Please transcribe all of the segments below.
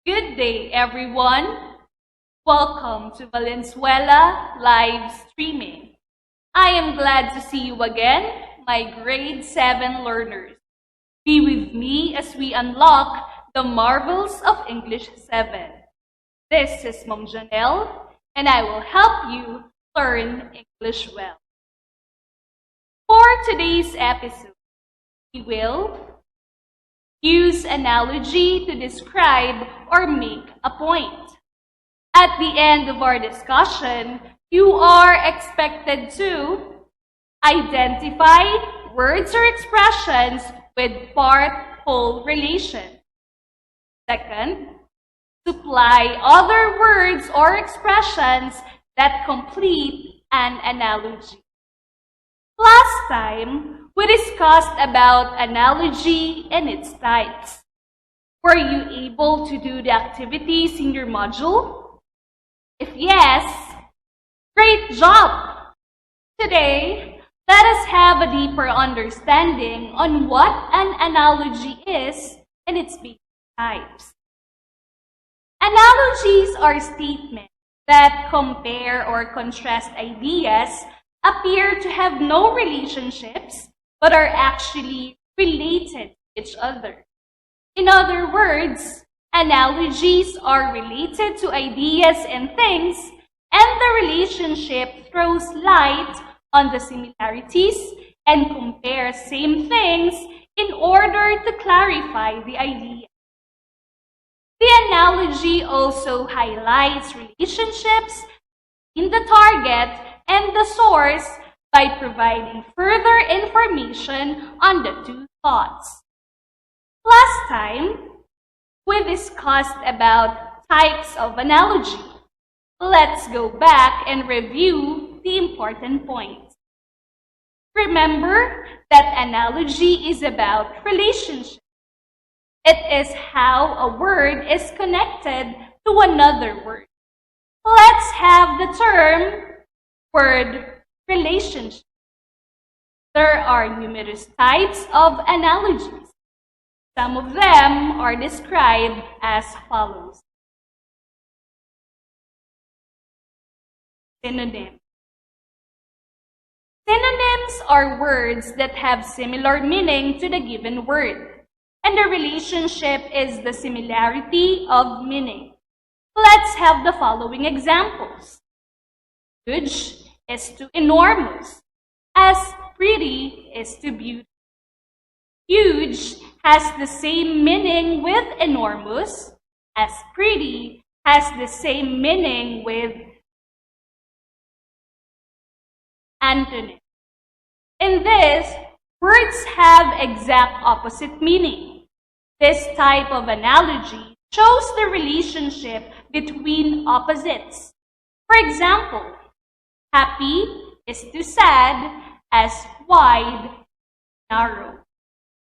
Good day, everyone. Welcome to Valenzuela live streaming. I am glad to see you again, my grade 7 learners. Be with me as we unlock the marvels of English 7. This is Mom Janelle, and I will help you learn English well. For today's episode, we will use analogy to describe or make a point. At the end of our discussion, you are expected to identify words or expressions with part-whole relation. Second, supply other words or expressions that complete an analogy. Last time, we discussed about analogy and its types. Were you able to do the activities in your module? If yes, great job! Today, let us have a deeper understanding on what an analogy is and its basic types. Analogies are statements that compare or contrast ideas, appear to have no relationships, but are actually related to each other. In other words, analogies are related to ideas and things, and the relationship throws light on the similarities and compares same things in order to clarify the idea. The analogy also highlights relationships in the target and the source by providing further information on the two thoughts. Last time, we discussed about types of analogy. Let's go back and review the important points. Remember that analogy is about relationship. It is how a word is connected to another word. Let's have the term word relationship. There are numerous types of analogies. Some of them are described as follows. Synonyms. Synonyms are words that have similar meaning to the given word, and the relationship is the similarity of meaning. Let's have the following examples. Huge is to enormous, as pretty is to beautiful. Huge has the same meaning with enormous, as pretty has the same meaning with antonym. In this, words have exact opposite meaning. This type of analogy shows the relationship between opposites. For example, happy is to sad, as wide, narrow.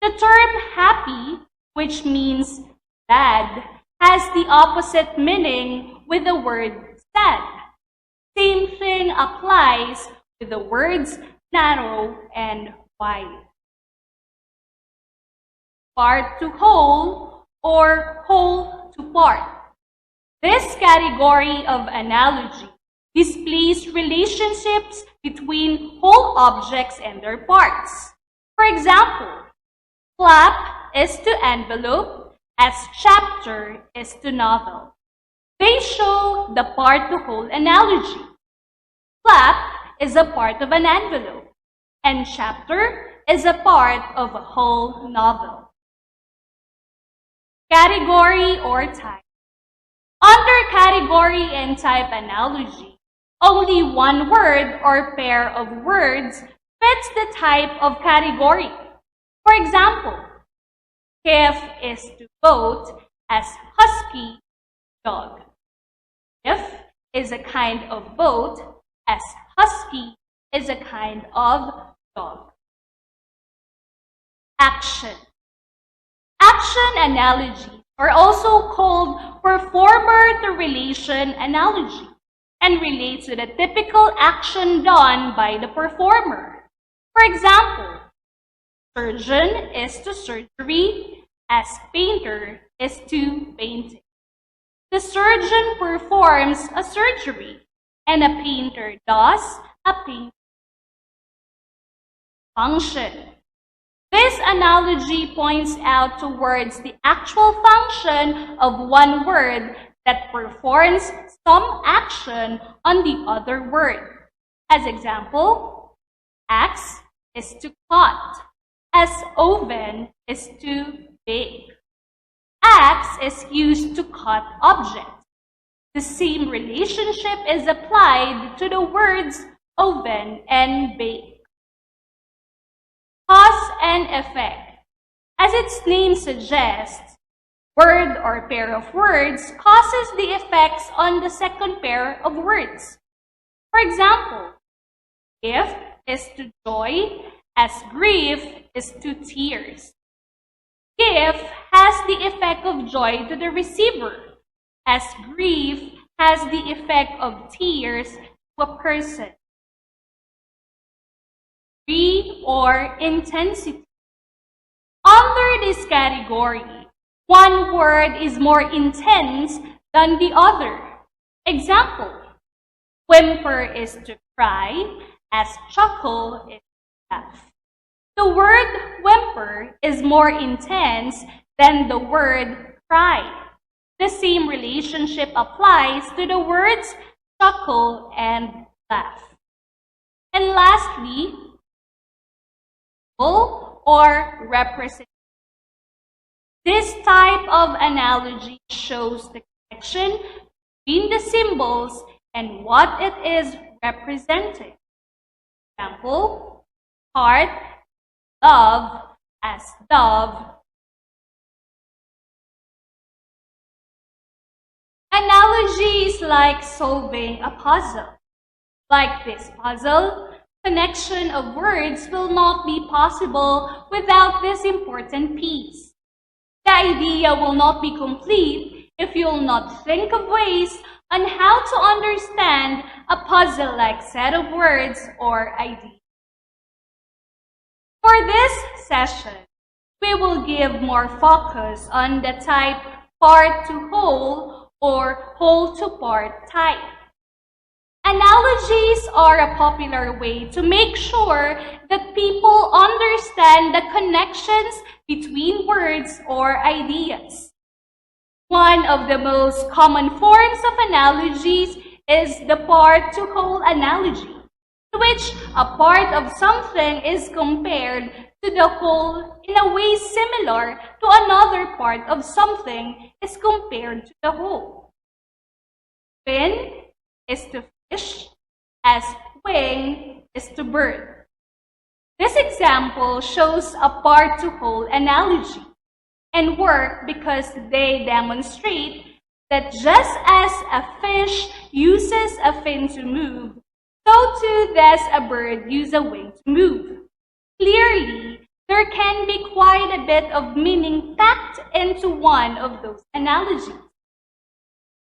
The term happy, which means sad, has the opposite meaning with the word sad. Same thing applies with the words narrow and wide. Part to whole or whole to part. This category of analogy displays relationships between whole objects and their parts. For example, flap is to envelope, as chapter is to novel. They show the part-to-whole analogy. Flap is a part of an envelope, and chapter is a part of a whole novel. Category or type. Under category and type analogy, only one word or pair of words fits the type of category. For example, calf is to goat, as husky, dog. Calf is a kind of goat, as husky is a kind of dog. Action. Action analogies are also called performer-to-relation analogy and relate to the typical action done by the performer. For example, surgeon is to surgery, as painter is to painting. the surgeon performs a surgery, and a painter does a painting function. This analogy points out towards the actual function of one word that performs some action on the other word. As example, axe is to cut, as oven is to bake. Axe is used to cut objects. The same relationship is applied to the words oven and bake. Cause and effect. As its name suggests, word or pair of words causes the effects on the second pair of words. For example, gift is to joy, as grief is to tears. Gift has the effect of joy to the receiver, as grief has the effect of tears to a person. Degree or intensity. Under this category, one word is more intense than the other. Example, whimper is to cry, as chuckle is to laugh. The word whimper is more intense than the word cry. The same relationship applies to the words chuckle and laugh. And lastly, or representation. This type of analogy shows the connection between the symbols and what it is representing. Example, heart, love, as dove. Analogy is like solving a puzzle. Like this puzzle, connection of words will not be possible without this important piece. The idea will not be complete if you will not think of ways on how to understand a puzzle-like set of words or ideas. For this session, we will give more focus on the type part to whole or whole to part type. Analogies are a popular way to make sure that people understand the connections between words or ideas. One of the most common forms of analogies is the part to whole analogy, in which a part of something is compared to the whole in a way similar to another part of something is compared to the whole. Fin is to fish, as wing is to bird. This example shows a part to whole analogy and work because they demonstrate that just as a fish uses a fin to move, so too does a bird use a wing to move. Clearly, there can be quite a bit of meaning packed into one of those analogies.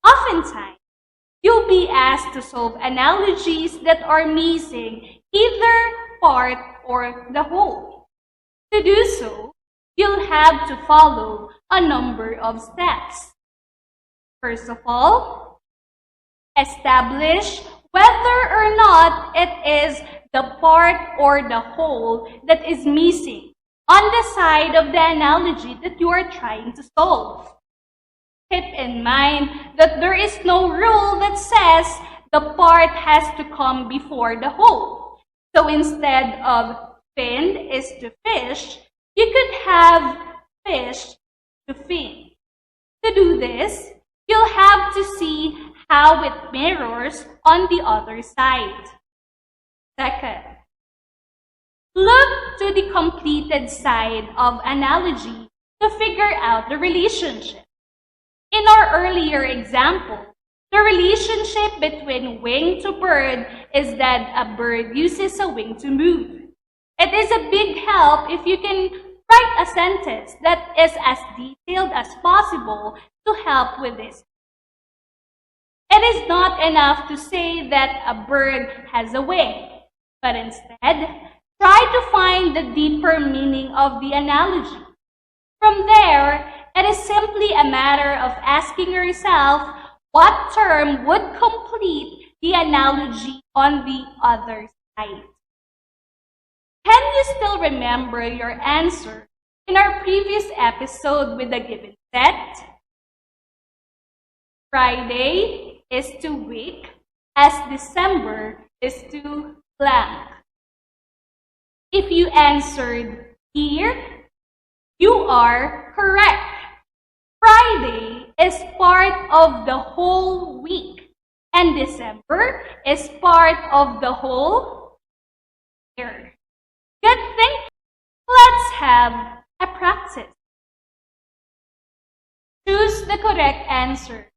Oftentimes, you'll be asked to solve analogies that are missing either part or the whole. To do so, you'll have to follow a number of steps. First of all, establish whether or not it is the part or the whole that is missing on the side of the analogy that you are trying to solve. Keep in mind that there is no rule that says the part has to come before the whole. So instead of fin is to fish, you could have fish to fin. To do this, you'll have to see how it mirrors on the other side. Second, look to the completed side of analogy to figure out the relationship. In our earlier example, the relationship between wing to bird is that a bird uses a wing to move. It is a big help if you can write a sentence that is as detailed as possible to help with this. It is not enough to say that a bird has a wing, but instead, try to find the deeper meaning of the analogy. From there, it is simply a matter of asking yourself what term would complete the analogy on the other side. Can you still remember your answer in our previous episode with the given set? Friday is to week, as December is to blank. If you answered here, you are correct. Friday is part of the whole week, and December is part of the whole year. Good thing. Let's have a practice. Choose the correct answer.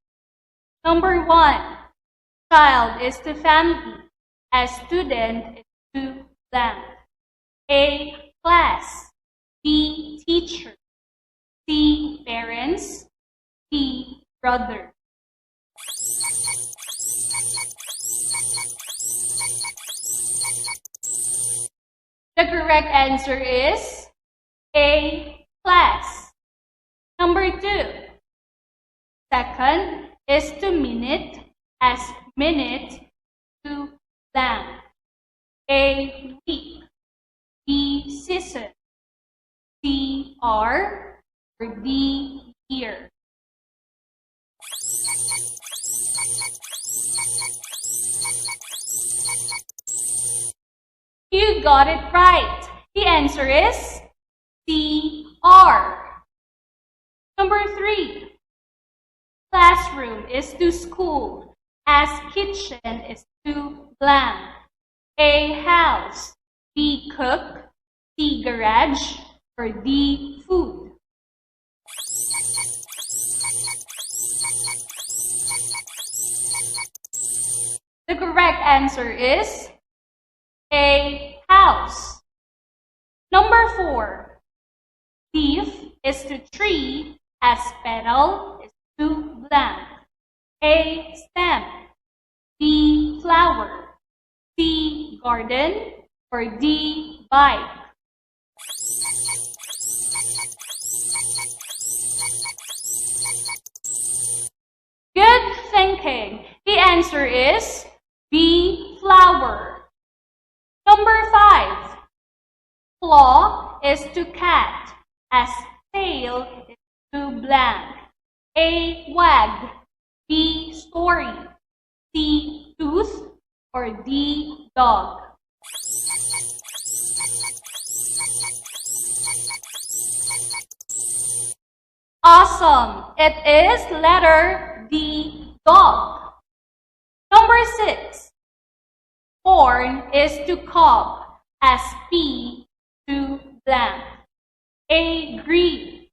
Number 1, child is to family, as student is to blank. A, class. B, teacher. C, parents. D, brother. The correct answer is A, class. Number 2, second is to minute, as minute to blank. A, week. B, season. C, hour. Or D, year. You got it right. The answer is C, R. Number 3, classroom is to school, as kitchen is to blank. A, house. B, cook. C, garage. Or D, food. The correct answer is A, house. Number 4, leaf is to tree, as petal is to blank. A, stem. B, flower. C, garden. Or D, bike. Good thinking. The answer is B, flower. Number 5, claw is to cat, as tail is to blank. A, wag. B, story. C, tooth. Or D, dog. Awesome! It is letter D, dog. Number 6, corn is to cob, as P to blank. A, green.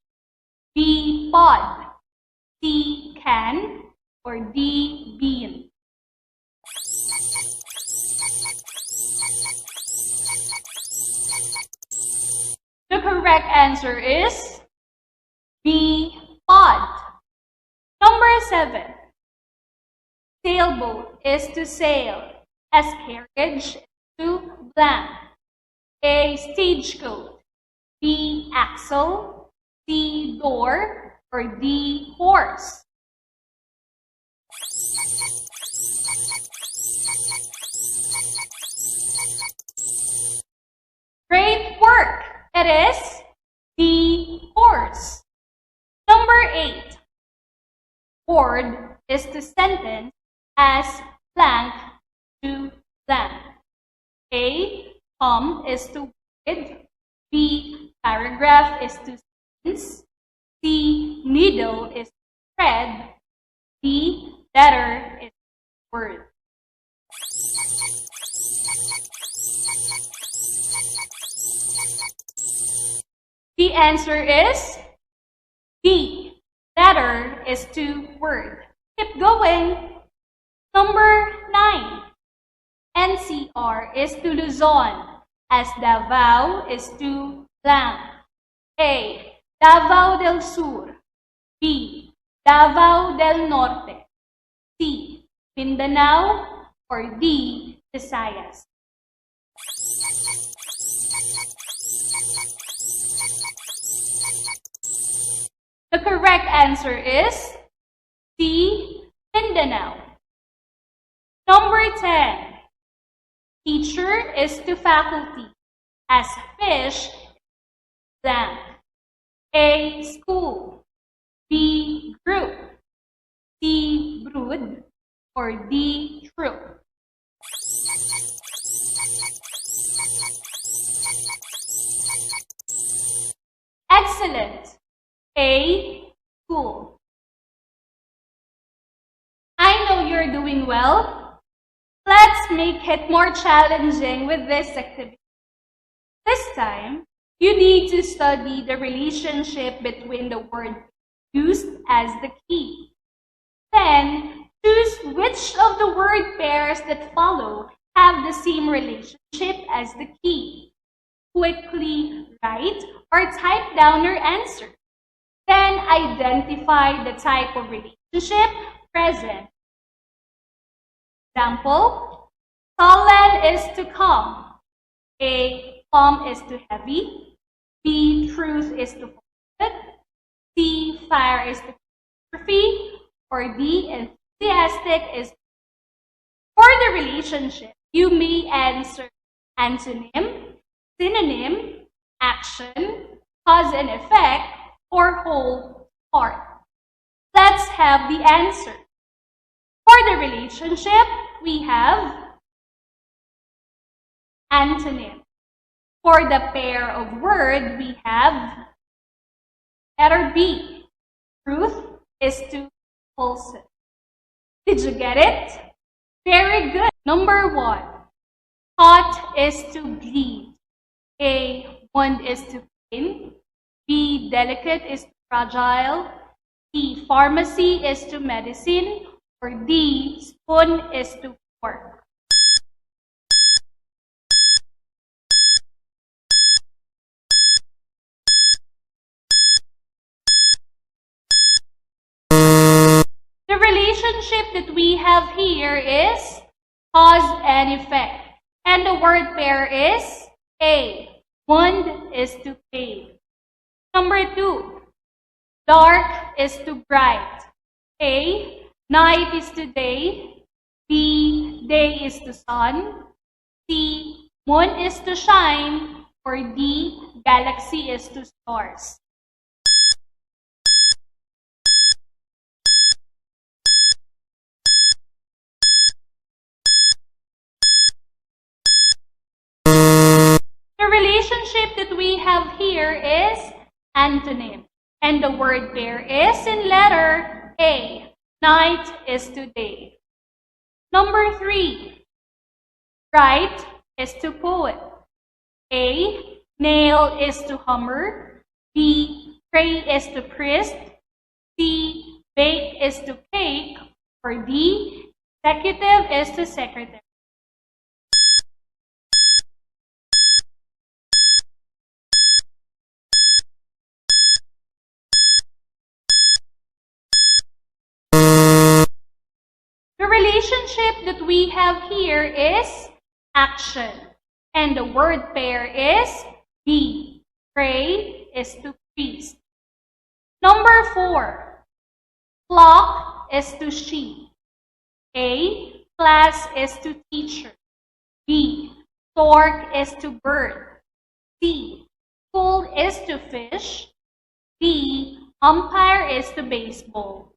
B, pod. C, can. Or D, bean. The correct answer is B, pod. Number 7, sailboat is to sail, as carriage is to blank. A, stagecoach. B, axle. C, door. Or D, horse. Great work! It is D, horse. Number 8, word is to sentence, as blank to blank. A, poem is to word. B, paragraph is to sentence. C, needle is to thread. D, letter is to word. The answer is D, letter is to word. Keep going. Number 9, NCR is to Luzon, as Davao is to blank. A, Davao del Sur. B, Davao del Norte. C, Mindanao. Or D, Visayas. The correct answer is C. Mindanao. Number 10. Teacher is to faculty as fish blank. A. School. B. Group. C. Brood. Or D. Troop. Excellent. A. School. I know you're doing well. Let's make it more challenging with this activity. This time, you need to study the relationship between the word used as the key. Then, choose which of the word pairs that follow have the same relationship as the key. Quickly write or type down your answer. Then identify the type of relationship present. Example, sullen is to calm. A. Calm is to heavy. B. Truth is to falsehood. C. Fire is to catastrophe. Or D. Enthusiastic is to. For the relationship, you may answer antonym, synonym, action, cause and effect, or whole part. Let's have the answer. For the relationship, we have antonym. For the pair of word, we have letter B. Truth is to falsehood. Did you get it? Very good. Number 1. Hot is to bleed. A. Wound is to pain. B. Delicate is to fragile. C. Pharmacy is to medicine. Or D. Spoon is to fork. The relationship that we have here is cause and effect. And the word pair is A. Wound is to pain. Number 2. Dark is to bright. A. Night is to day. B. Day is to sun. C. Moon is to shine. Or D. Galaxy is to stars. The relationship that we have here is antonym. And the word pair is in letter A. Night is to day. Number 3. Write is to poet. A. Nail is to hammer. B. Pray is to priest. C. Bake is to cake. Or D. Executive is to secretary. The relationship that we have here is action. And the word pair is B. Pray is to priest. Number 4. Flock is to sheep. A. Class is to teacher. B. Stork is to bird. C. School is to fish. D. Umpire is to baseball.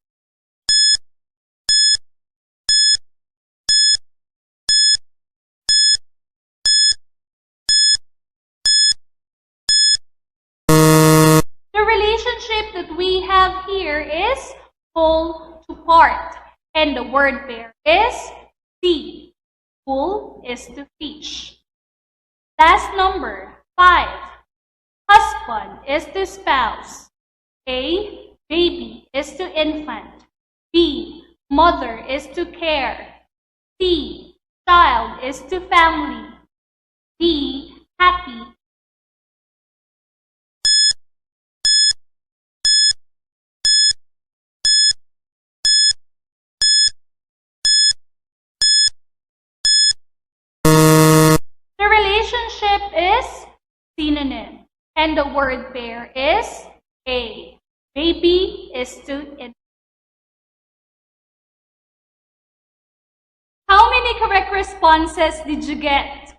That we have here is whole to part. And the word pair is C. Full is to fish. Last number 5. Husband is to spouse. A. Baby is to infant. B. Mother is to care. C. Child is to family. D. Happy. Relationship is synonym. And the word pair is A. Baby is too innocent. How many correct responses did you get?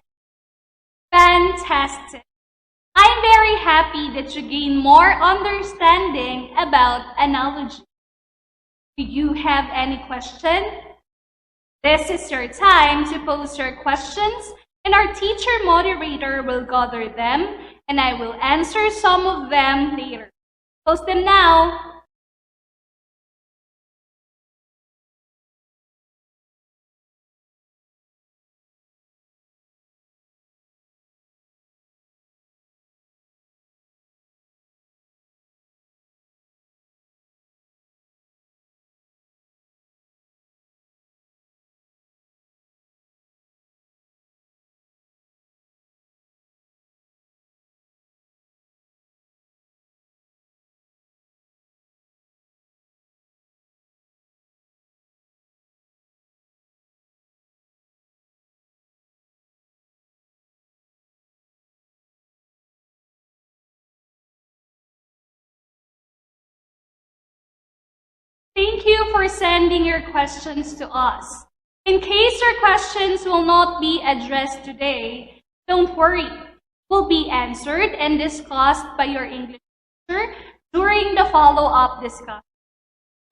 Fantastic. I'm very happy that you gain more understanding about analogy. Do you have any question? This is your time to post your questions, and our teacher moderator will gather them, and I will answer some of them later. Post them now. Thank you for sending your questions to us. In case your questions will not be addressed today, don't worry. Will be answered and discussed by your English teacher during the follow-up discussion.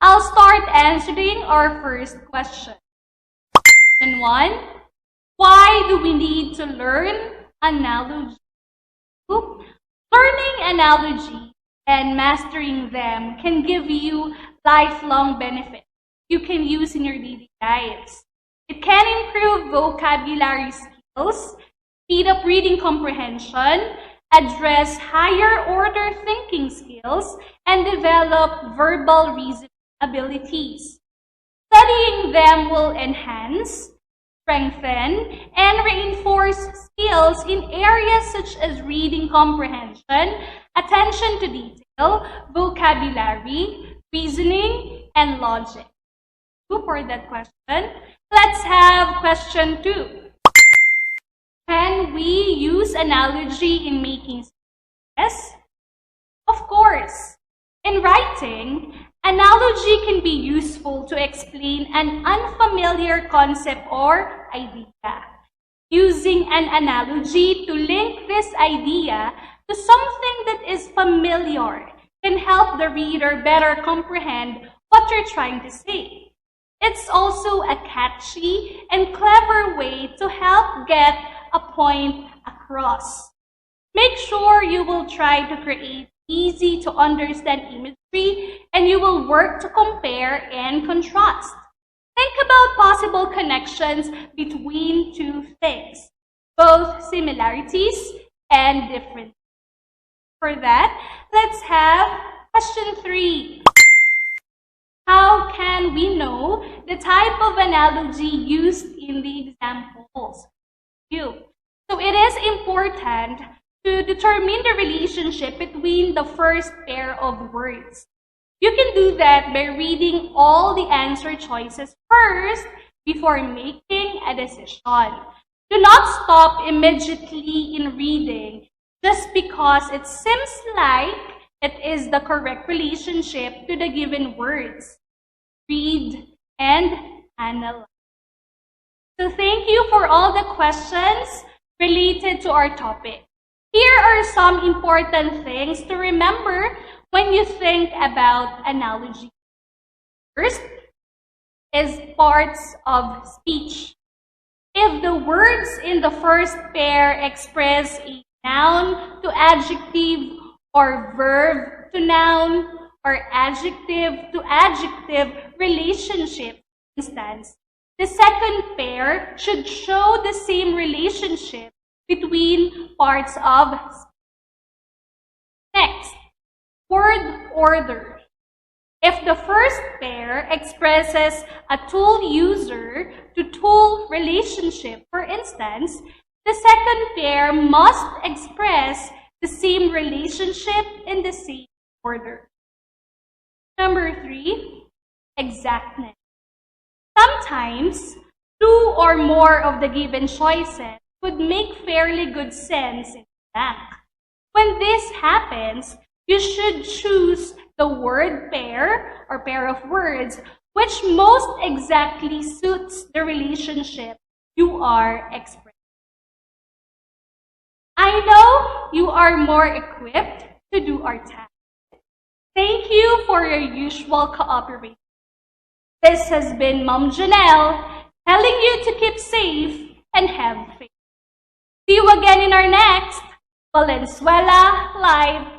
I'll start answering our first question. Question 1. Why do we need to learn analogy? Learning analogy and mastering them can give you lifelong benefits you can use in your daily lives. It can improve vocabulary skills, speed up reading comprehension, address higher order thinking skills, and develop verbal reasoning abilities. Studying them will enhance, strengthen, and reinforce skills in areas such as reading comprehension, attention to detail, vocabulary, reasoning, and logic. For that question, let's have question 2. Can we use analogy in making sense? Of course. In writing, analogy can be useful to explain an unfamiliar concept or idea. Using an analogy to link this idea to something that is familiar can help the reader better comprehend what you're trying to say. It's also a catchy and clever way to help get a point across. Make sure you will try to create easy to understand imagery, and you will work to compare and contrast. Think about possible connections between two things, both similarities and differences. For that, let's have question 3. How can we know the type of analogy used in the examples? So it is important to determine the relationship between the first pair of words. You can do that by reading all the answer choices first before making a decision. Do not stop immediately in reading just because it seems like it is the correct relationship to the given words. Read and analyze. So thank you for all the questions related to our topic. Here are some important things to remember when you think about analogy. First is parts of speech. If the words in the first pair express a noun to adjective or verb to noun or adjective to adjective relationship, for instance, the second pair should show the same relationship between parts of speech. Next, word order. If the first pair expresses a tool user to tool relationship, for instance, the second pair must express the same relationship in the same order. Number 3, exactness. Sometimes, 2 or more of the given choices would make fairly good sense in the blank. When this happens, you should choose the word pair or pair of words which most exactly suits the relationship you are expressing. I know you are more equipped to do our task. Thank you for your usual cooperation. This has been Mom Janelle telling you to keep safe and have faith. See you again in our next Valenzuela Live